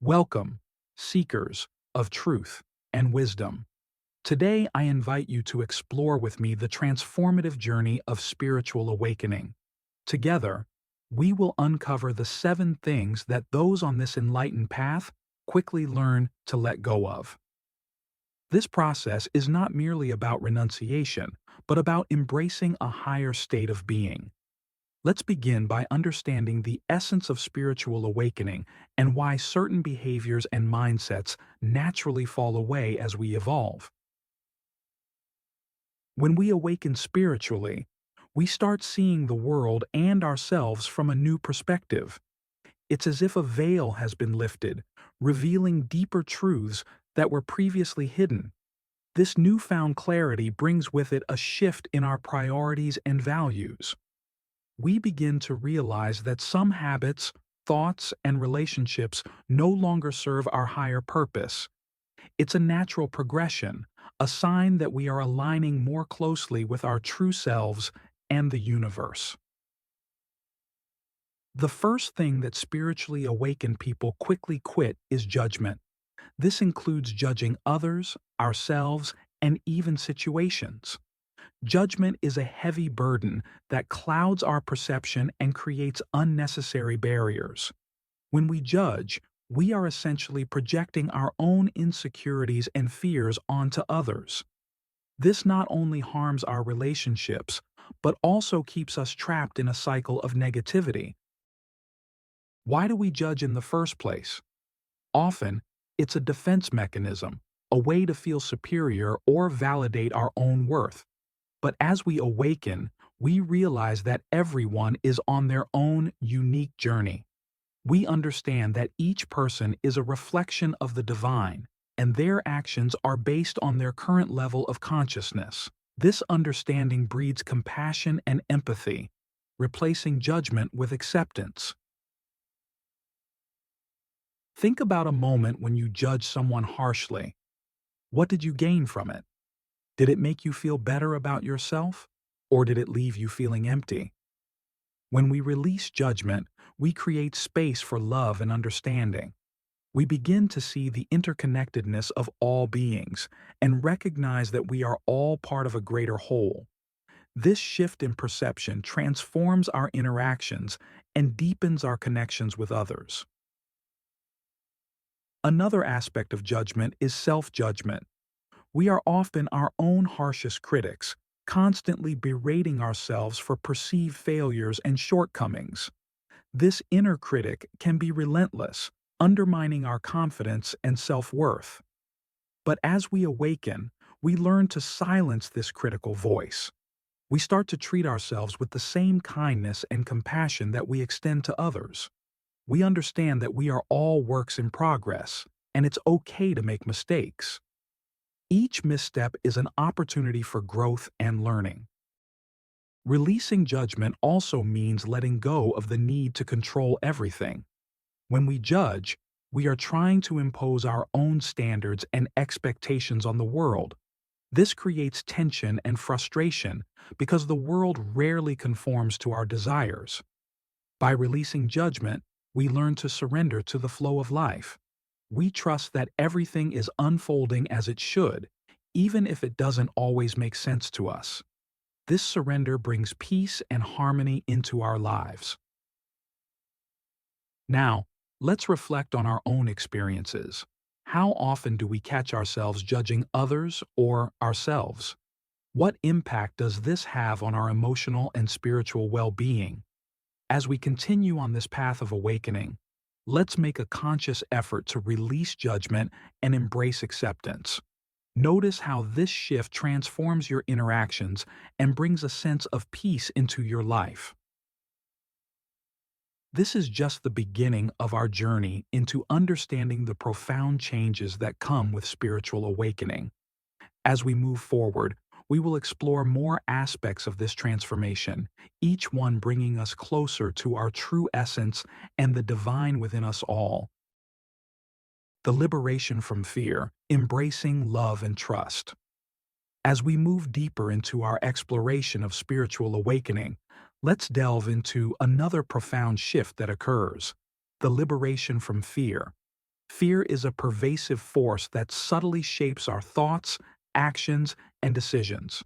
Welcome, seekers of truth and wisdom. Today, I invite you to explore with me the transformative journey of spiritual awakening. Together, we will uncover the 7 things that those on this enlightened path quickly learn to let go of. This process is not merely about renunciation, but about embracing a higher state of being. Let's begin by understanding the essence of spiritual awakening and why certain behaviors and mindsets naturally fall away as we evolve. When we awaken spiritually, we start seeing the world and ourselves from a new perspective. It's as if a veil has been lifted, revealing deeper truths that were previously hidden. This newfound clarity brings with it a shift in our priorities and values. We begin to realize that some habits, thoughts, and relationships no longer serve our higher purpose. It's a natural progression, a sign that we are aligning more closely with our true selves and the universe. The first thing that spiritually awakened people quickly quit is judgment. This includes judging others, ourselves, and even situations. Judgment is a heavy burden that clouds our perception and creates unnecessary barriers. When we judge, we are essentially projecting our own insecurities and fears onto others. This not only harms our relationships, but also keeps us trapped in a cycle of negativity. Why do we judge in the first place? Often, it's a defense mechanism, a way to feel superior or validate our own worth. But as we awaken, we realize that everyone is on their own unique journey. We understand that each person is a reflection of the divine, and their actions are based on their current level of consciousness. This understanding breeds compassion and empathy, replacing judgment with acceptance. Think about a moment when you judged someone harshly. What did you gain from it? Did it make you feel better about yourself, or did it leave you feeling empty? When we release judgment, we create space for love and understanding. We begin to see the interconnectedness of all beings and recognize that we are all part of a greater whole. This shift in perception transforms our interactions and deepens our connections with others. Another aspect of judgment is self-judgment. We are often our own harshest critics, constantly berating ourselves for perceived failures and shortcomings. This inner critic can be relentless, undermining our confidence and self-worth. But as we awaken, we learn to silence this critical voice. We start to treat ourselves with the same kindness and compassion that we extend to others. We understand that we are all works in progress, and it's okay to make mistakes. Each misstep is an opportunity for growth and learning. Releasing judgment also means letting go of the need to control everything. When we judge, we are trying to impose our own standards and expectations on the world. This creates tension and frustration because the world rarely conforms to our desires. By releasing judgment, we learn to surrender to the flow of life. We trust that everything is unfolding as it should, even if it doesn't always make sense to us. This surrender brings peace and harmony into our lives. Now, let's reflect on our own experiences. How often do we catch ourselves judging others or ourselves? What impact does this have on our emotional and spiritual well-being? As we continue on this path of awakening, let's make a conscious effort to release judgment and embrace acceptance. Notice how this shift transforms your interactions and brings a sense of peace into your life. This is just the beginning of our journey into understanding the profound changes that come with spiritual awakening. As we move forward, we will explore more aspects of this transformation, each one bringing us closer to our true essence and the divine within us all. The liberation from fear, embracing love and trust. As we move deeper into our exploration of spiritual awakening, let's delve into another profound shift that occurs: the liberation from fear. Fear is a pervasive force that subtly shapes our thoughts, actions, and decisions.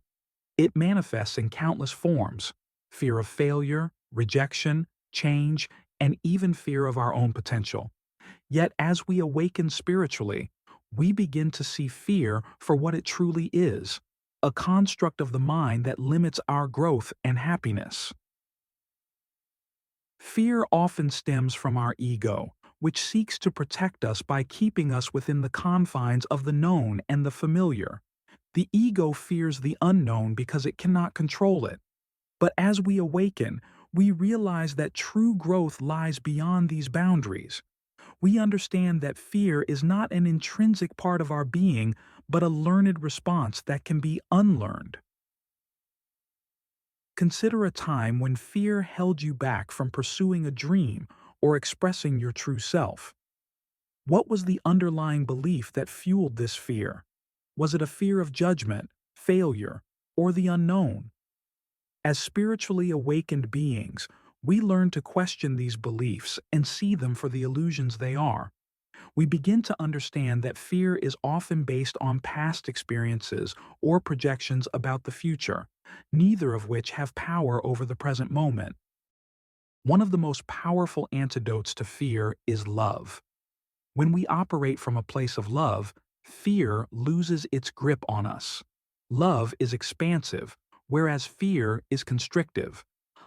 It manifests in countless forms: fear of failure, rejection, change, and even fear of our own potential. Yet, as we awaken spiritually, we begin to see fear for what it truly is: a construct of the mind that limits our growth and happiness. Fear often stems from our ego, which seeks to protect us by keeping us within the confines of the known and the familiar. The ego fears the unknown because it cannot control it. But as we awaken, we realize that true growth lies beyond these boundaries. We understand that fear is not an intrinsic part of our being, but a learned response that can be unlearned. Consider a time when fear held you back from pursuing a dream or expressing your true self. What was the underlying belief that fueled this fear? Was it a fear of judgment, failure, or the unknown? As spiritually awakened beings, we learn to question these beliefs and see them for the illusions they are. We begin to understand that fear is often based on past experiences or projections about the future, neither of which have power over the present moment. One of the most powerful antidotes to fear is love. When we operate from a place of love, fear loses its grip on us. Love is expansive, whereas fear is constrictive.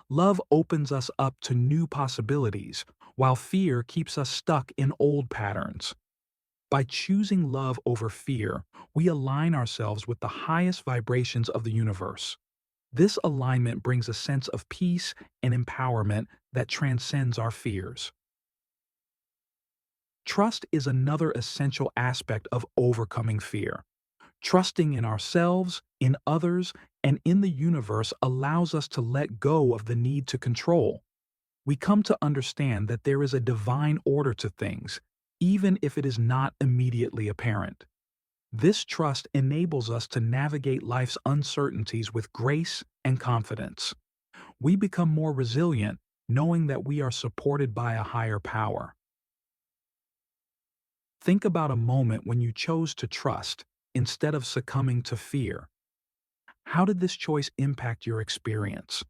Love opens us up to new possibilities, while fear keeps us stuck in old patterns. By choosing love over fear, we align ourselves with the highest vibrations of the universe. This alignment brings a sense of peace and empowerment that transcends our fears. Trust is another essential aspect of overcoming fear. Trusting in ourselves, in others, and in the universe allows us to let go of the need to control. We come to understand that there is a divine order to things, even if it is not immediately apparent. This trust enables us to navigate life's uncertainties with grace and confidence. We become more resilient, knowing that we are supported by a higher power. Think about a moment when you chose to trust instead of succumbing to fear. How did this choice impact your experience?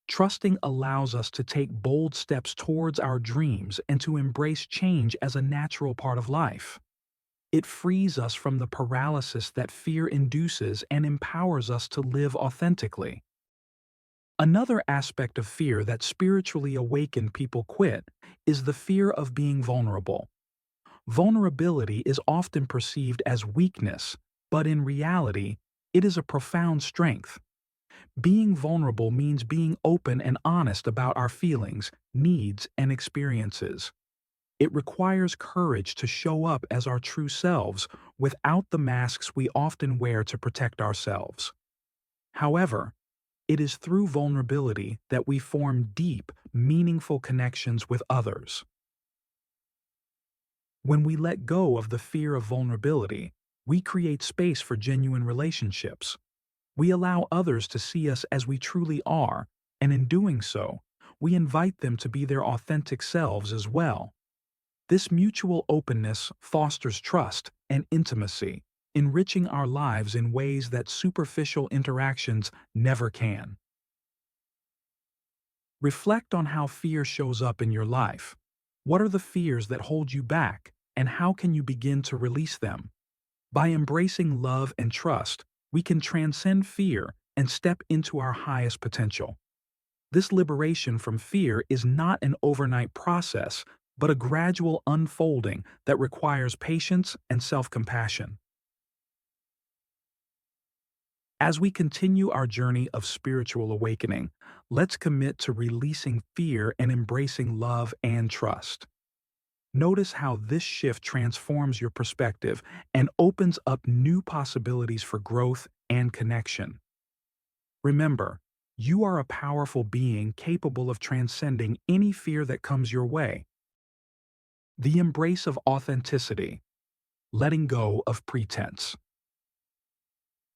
Trusting allows us to take bold steps towards our dreams and to embrace change as a natural part of life. It frees us from the paralysis that fear induces and empowers us to live authentically. Another aspect of fear that spiritually awakened people quit is the fear of being vulnerable. Vulnerability is often perceived as weakness, but in reality, it is a profound strength. Being vulnerable means being open and honest about our feelings, needs, and experiences. It requires courage to show up as our true selves without the masks we often wear to protect ourselves. However, it is through vulnerability that we form deep, meaningful connections with others. When we let go of the fear of vulnerability, we create space for genuine relationships. We allow others to see us as we truly are, and in doing so, we invite them to be their authentic selves as well. This mutual openness fosters trust and intimacy, enriching our lives in ways that superficial interactions never can. Reflect on how fear shows up in your life. What are the fears that hold you back, and how can you begin to release them? By embracing love and trust, we can transcend fear and step into our highest potential. This liberation from fear is not an overnight process, but a gradual unfolding that requires patience and self-compassion. As we continue our journey of spiritual awakening, let's commit to releasing fear and embracing love and trust. Notice how this shift transforms your perspective and opens up new possibilities for growth and connection. Remember, you are a powerful being capable of transcending any fear that comes your way. The embrace of authenticity, letting go of pretense.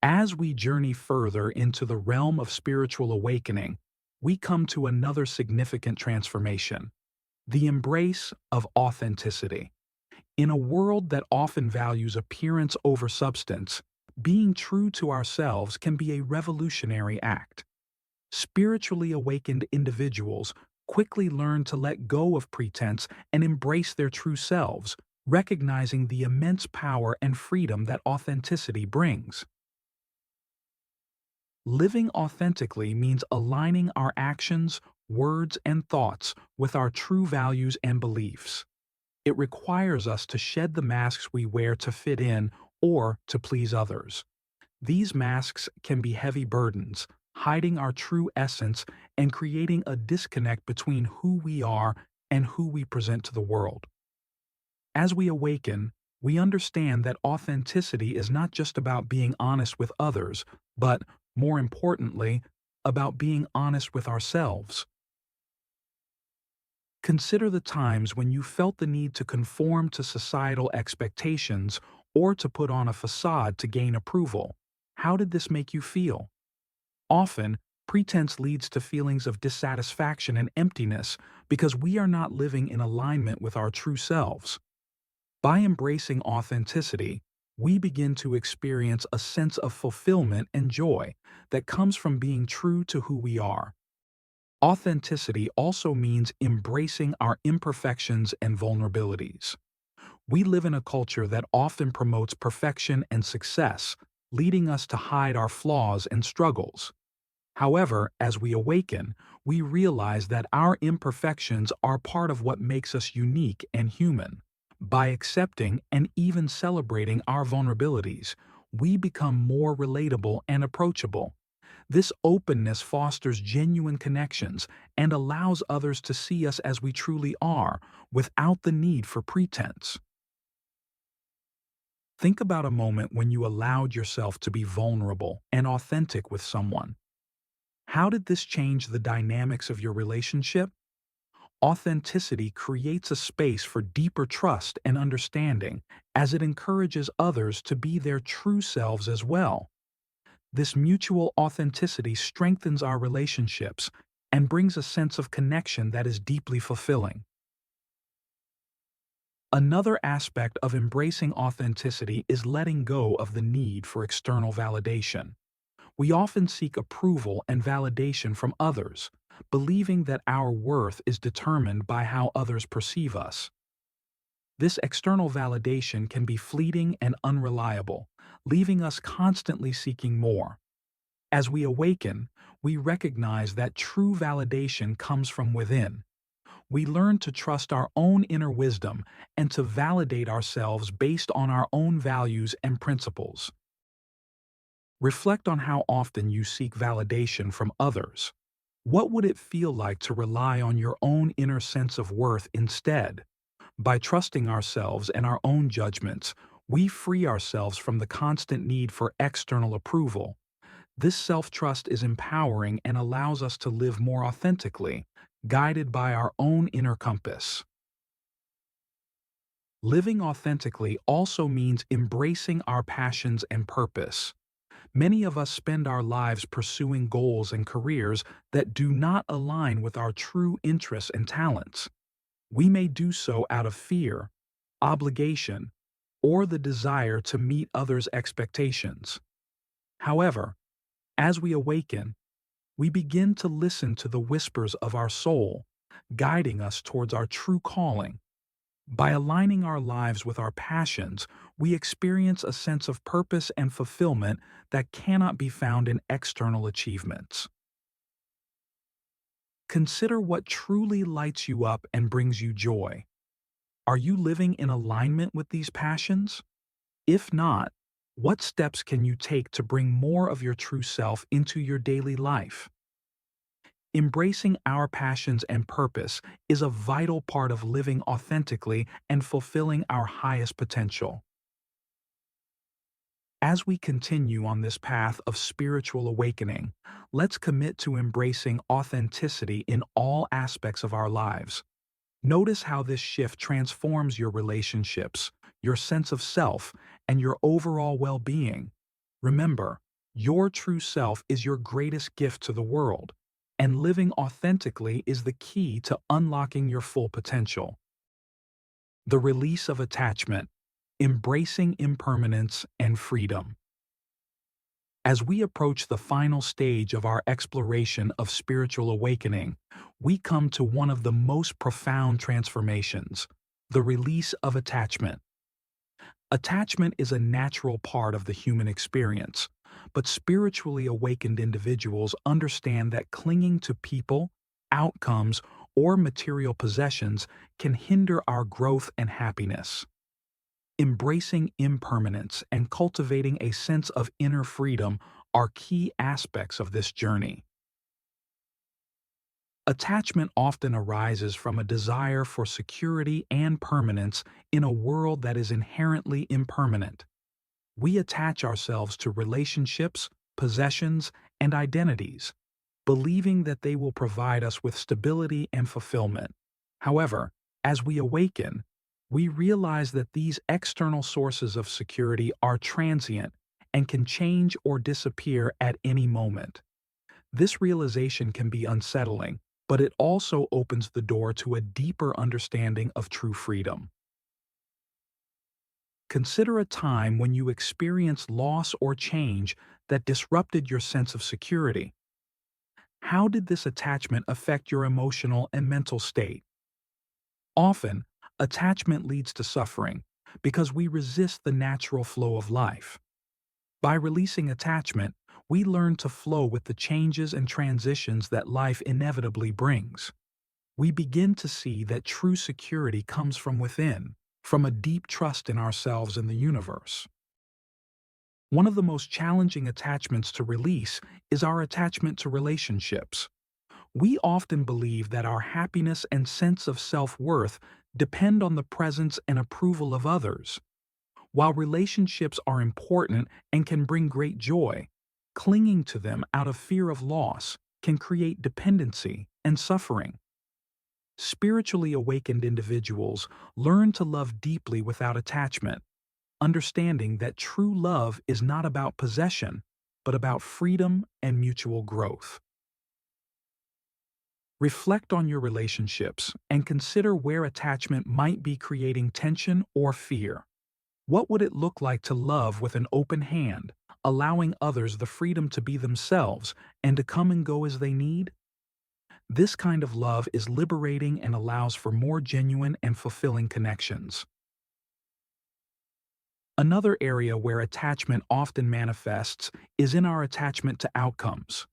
As we journey further into the realm of spiritual awakening, we come to another significant transformation: the embrace of authenticity. In a world that often values appearance over substance, being true to ourselves can be a revolutionary act. Spiritually awakened individuals quickly learn to let go of pretense and embrace their true selves, recognizing the immense power and freedom that authenticity brings. Living authentically means aligning our actions, words, and thoughts with our true values and beliefs. It requires us to shed the masks we wear to fit in or to please others. These masks can be heavy burdens, hiding our true essence and creating a disconnect between who we are and who we present to the world. As we awaken, we understand that authenticity is not just about being honest with others, but, more importantly, about being honest with ourselves. Consider the times when you felt the need to conform to societal expectations or to put on a facade to gain approval. How did this make you feel? Often, pretense leads to feelings of dissatisfaction and emptiness because we are not living in alignment with our true selves. By embracing authenticity, we begin to experience a sense of fulfillment and joy that comes from being true to who we are. Authenticity also means embracing our imperfections and vulnerabilities. We live in a culture that often promotes perfection and success, leading us to hide our flaws and struggles. However, as we awaken, we realize that our imperfections are part of what makes us unique and human. By accepting and even celebrating our vulnerabilities, we become more relatable and approachable. This openness fosters genuine connections and allows others to see us as we truly are, without the need for pretense. Think about a moment when you allowed yourself to be vulnerable and authentic with someone. How did this change the dynamics of your relationship? Authenticity creates a space for deeper trust and understanding as it encourages others to be their true selves as well. This mutual authenticity strengthens our relationships and brings a sense of connection that is deeply fulfilling. Another aspect of embracing authenticity is letting go of the need for external validation. We often seek approval and validation from others, believing that our worth is determined by how others perceive us. This external validation can be fleeting and unreliable, leaving us constantly seeking more. As we awaken, we recognize that true validation comes from within. We learn to trust our own inner wisdom and to validate ourselves based on our own values and principles. Reflect on how often you seek validation from others. What would it feel like to rely on your own inner sense of worth instead? By trusting ourselves and our own judgments, we free ourselves from the constant need for external approval. This self-trust is empowering and allows us to live more authentically, guided by our own inner compass. Living authentically also means embracing our passions and purpose. Many of us spend our lives pursuing goals and careers that do not align with our true interests and talents. We may do so out of fear, obligation, or the desire to meet others' expectations. However, as we awaken, we begin to listen to the whispers of our soul, guiding us towards our true calling. By aligning our lives with our passions, we experience a sense of purpose and fulfillment that cannot be found in external achievements. Consider what truly lights you up and brings you joy. Are you living in alignment with these passions? If not, what steps can you take to bring more of your true self into your daily life? Embracing our passions and purpose is a vital part of living authentically and fulfilling our highest potential. As we continue on this path of spiritual awakening, let's commit to embracing authenticity in all aspects of our lives. Notice how this shift transforms your relationships, your sense of self, and your overall well-being. Remember, your true self is your greatest gift to the world, and living authentically is the key to unlocking your full potential. The release of attachment, embracing impermanence and freedom. As we approach the final stage of our exploration of spiritual awakening, we come to one of the most profound transformations, the release of attachment. Attachment is a natural part of the human experience, but spiritually awakened individuals understand that clinging to people, outcomes, or material possessions can hinder our growth and happiness. Embracing impermanence and cultivating a sense of inner freedom are key aspects of this journey. Attachment often arises from a desire for security and permanence in a world that is inherently impermanent. We attach ourselves to relationships, possessions, and identities, believing that they will provide us with stability and fulfillment. However, as we awaken, we realize that these external sources of security are transient and can change or disappear at any moment. This realization can be unsettling, but it also opens the door to a deeper understanding of true freedom. Consider a time when you experienced loss or change that disrupted your sense of security. How did this attachment affect your emotional and mental state? Often, attachment leads to suffering because we resist the natural flow of life. By releasing attachment, we learn to flow with the changes and transitions that life inevitably brings. We begin to see that true security comes from within, from a deep trust in ourselves and the universe. One of the most challenging attachments to release is our attachment to relationships. We often believe that our happiness and sense of self-worth depend on the presence and approval of others. While relationships are important and can bring great joy, clinging to them out of fear of loss can create dependency and suffering. Spiritually awakened individuals learn to love deeply without attachment, understanding that true love is not about possession, but about freedom and mutual growth. Reflect on your relationships and consider where attachment might be creating tension or fear. What would it look like to love with an open hand, allowing others the freedom to be themselves and to come and go as they need? This kind of love is liberating and allows for more genuine and fulfilling connections. Another area where attachment often manifests is in our attachment to outcomes.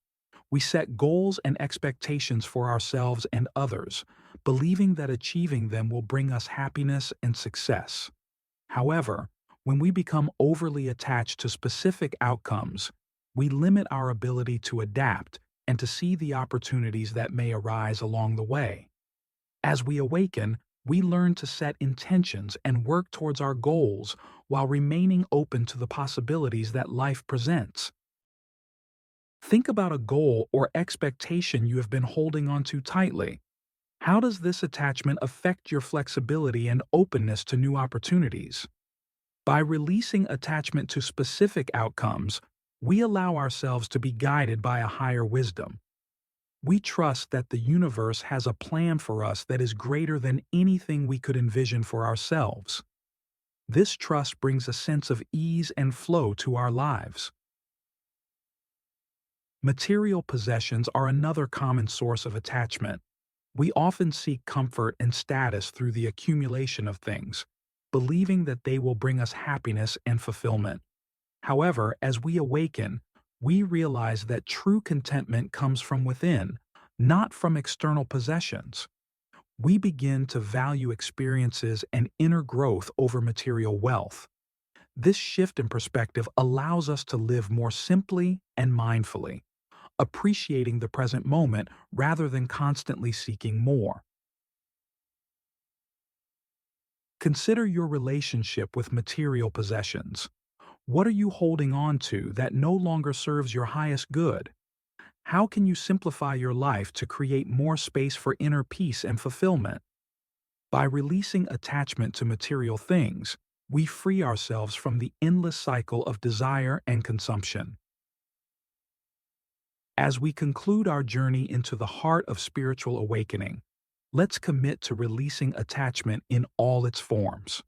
We set goals and expectations for ourselves and others, believing that achieving them will bring us happiness and success. However, when we become overly attached to specific outcomes, we limit our ability to adapt and to see the opportunities that may arise along the way. As we awaken, we learn to set intentions and work towards our goals while remaining open to the possibilities that life presents. Think about a goal or expectation you have been holding on to tightly. How does this attachment affect your flexibility and openness to new opportunities? By releasing attachment to specific outcomes, we allow ourselves to be guided by a higher wisdom. We trust that the universe has a plan for us that is greater than anything we could envision for ourselves. This trust brings a sense of ease and flow to our lives. Material possessions are another common source of attachment. We often seek comfort and status through the accumulation of things, believing that they will bring us happiness and fulfillment. However, as we awaken, we realize that true contentment comes from within, not from external possessions. We begin to value experiences and inner growth over material wealth. This shift in perspective allows us to live more simply and mindfully, appreciating the present moment rather than constantly seeking more. Consider your relationship with material possessions. What are you holding on to that no longer serves your highest good? How can you simplify your life to create more space for inner peace and fulfillment? By releasing attachment to material things, we free ourselves from the endless cycle of desire and consumption. As we conclude our journey into the heart of spiritual awakening, Let's commit to releasing attachment in all its forms.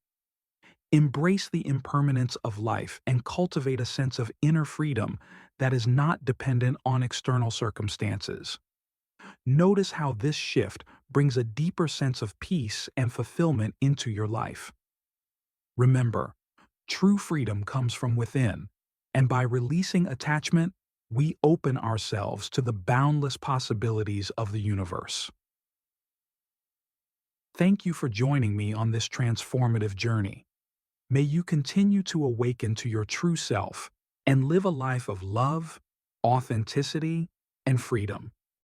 Embrace the impermanence of life and cultivate a sense of inner freedom that is not dependent on external circumstances. Notice how this shift brings a deeper sense of peace and fulfillment into your life. Remember, true freedom comes from within, and by releasing attachment, we open ourselves to the boundless possibilities of the universe. Thank you for joining me on this transformative journey. May you continue to awaken to your true self and live a life of love, authenticity, and freedom.